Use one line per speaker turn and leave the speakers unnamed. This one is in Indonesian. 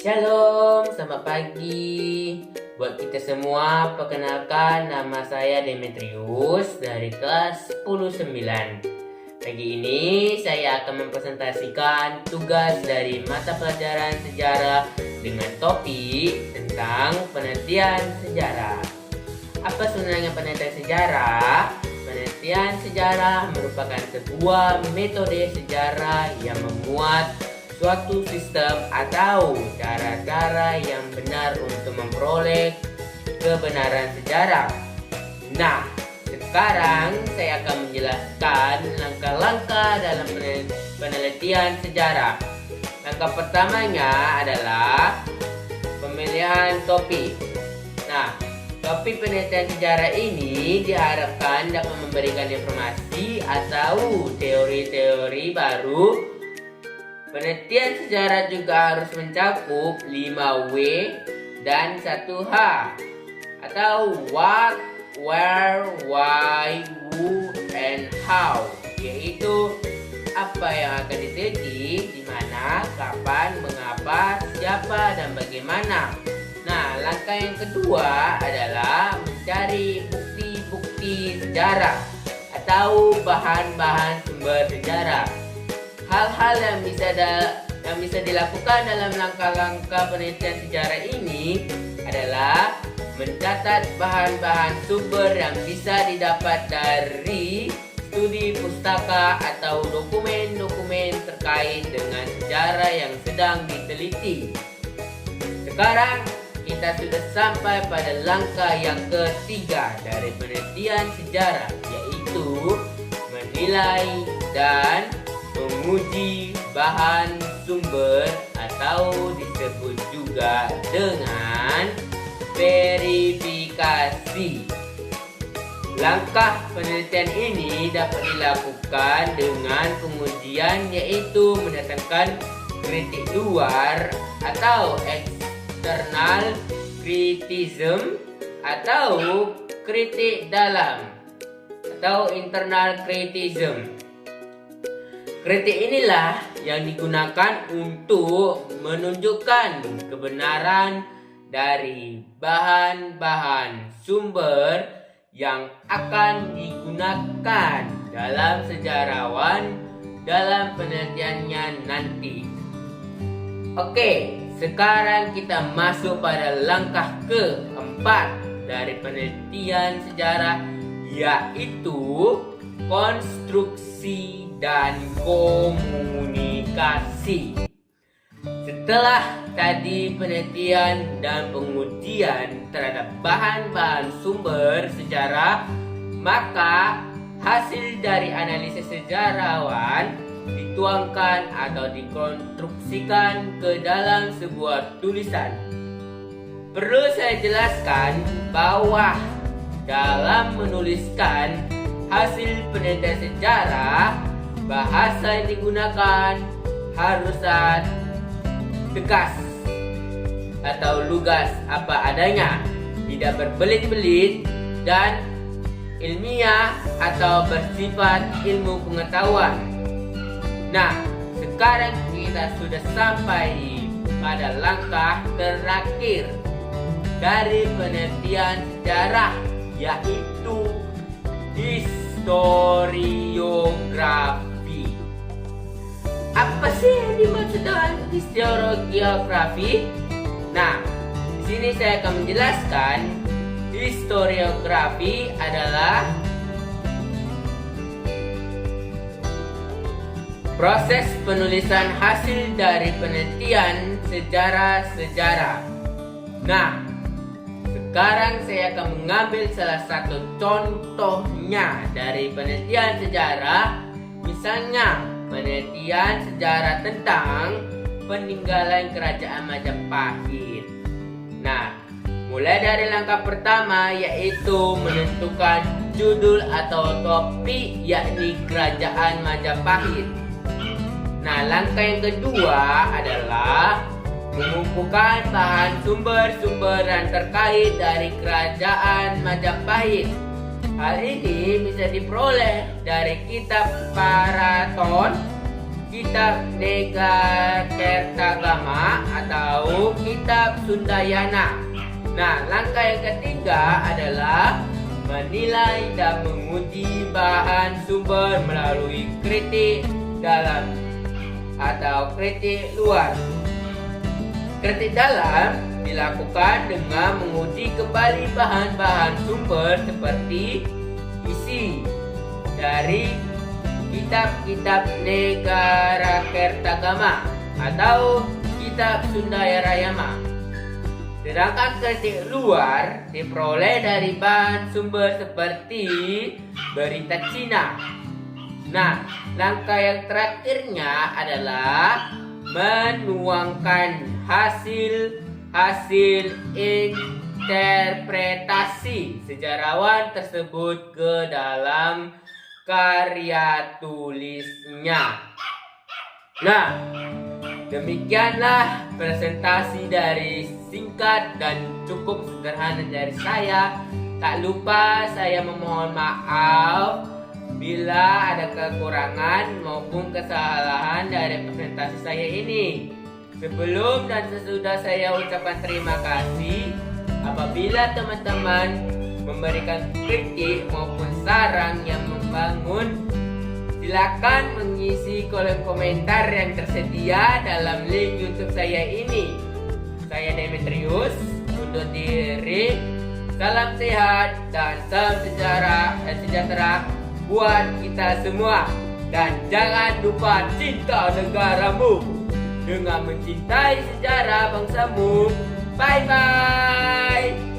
Shalom, selamat pagi. Buat kita semua, perkenalkan nama saya Demetrius dari kelas 109. Pagi ini saya akan mempresentasikan tugas dari mata pelajaran sejarah dengan topik tentang penelitian sejarah. Apa sebenarnya penelitian sejarah? Penelitian sejarah merupakan sebuah metode sejarah yang memuat suatu sistem atau cara-cara yang benar untuk memperoleh kebenaran sejarah. Nah, sekarang saya akan menjelaskan langkah-langkah dalam penelitian sejarah. Langkah pertamanya adalah pemilihan topik. Nah, topik penelitian sejarah ini diharapkan dapat memberikan informasi atau teori-teori baru. Penelitian sejarah juga harus mencakup 5W dan 1H atau what, where, why, who, and how, yaitu apa yang akan diteliti, di mana, kapan, mengapa, siapa, dan bagaimana. Nah, langkah yang kedua adalah mencari bukti-bukti sejarah atau bahan-bahan sumber sejarah. Hal-hal yang bisa dilakukan dalam langkah-langkah penelitian sejarah ini adalah mencatat bahan-bahan sumber yang bisa didapat dari studi pustaka atau dokumen-dokumen terkait dengan sejarah yang sedang diteliti. Sekarang kita sudah sampai pada langkah yang ketiga dari penelitian sejarah, yaitu menilai dan menguji bahan sumber atau disebut juga dengan verifikasi. Langkah penelitian ini dapat dilakukan dengan pengujian, yaitu mendatangkan kritik luar atau external criticism atau kritik dalam atau internal criticism. Kritik inilah yang digunakan untuk menunjukkan kebenaran dari bahan-bahan sumber yang akan digunakan dalam sejarawan dalam penelitiannya nanti. Oke, sekarang kita masuk pada langkah keempat dari penelitian sejarah, yaitu konstruksi dan komunikasi. Setelah tadi penelitian dan pengujian terhadap bahan-bahan sumber sejarah, maka hasil dari analisis sejarawan dituangkan atau dikonstruksikan ke dalam sebuah tulisan. Perlu saya jelaskan bahwa dalam menuliskan hasil penelitian sejarah, bahasa yang digunakan harus tegas atau lugas apa adanya, tidak berbelit-belit dan ilmiah atau bersifat ilmu pengetahuan. Nah, sekarang kita sudah sampai pada langkah terakhir dari penelitian sejarah, yaitu historiografi. Apa sih yang dimaksud dengan historiografi? Nah, di sini saya akan menjelaskan historiografi adalah proses penulisan hasil dari penelitian sejarah. Nah, sekarang saya akan mengambil salah satu contohnya dari penelitian sejarah. Misalnya, penelitian sejarah tentang peninggalan kerajaan Majapahit. Nah, mulai dari langkah pertama, yaitu menentukan judul atau topik, yakni kerajaan Majapahit. Nah, langkah yang kedua adalah mengumpulkan bahan sumber-sumber yang terkait dari kerajaan Majapahit. Hal ini bisa diperoleh dari kitab Paraton, kitab Nega Kertagama atau untuk kitab Sundayana. Nah, langkah yang ketiga adalah menilai dan menguji bahan sumber melalui kritik dalam atau kritik luar. Kritik dalam dilakukan dengan menguji kembali bahan-bahan sumber seperti isi dari kitab-kitab Negara Kertagama atau kitab Sundayana. Sedangkan kritik luar diperoleh dari bahan sumber seperti berita Cina. Nah, langkah yang terakhirnya adalah menuangkan hasil interpretasi sejarawan tersebut ke dalam karya tulisnya. Nah, demikianlah presentasi dari singkat dan cukup sederhana dari saya. Tak lupa saya memohon maaf bila ada kekurangan maupun kesalahan dari presentasi saya ini. Sebelum dan sesudah saya ucapkan terima kasih apabila teman-teman memberikan kritik maupun saran yang membangun. Silakan mengisi kolom komentar yang tersedia dalam link YouTube saya ini. Saya Demetrius undur diri. Salam sehat dan salam sejahtera buat kita semua. Dan jangan lupa cinta negaramu dengan mencintai sejarah bangsamu. Bye bye.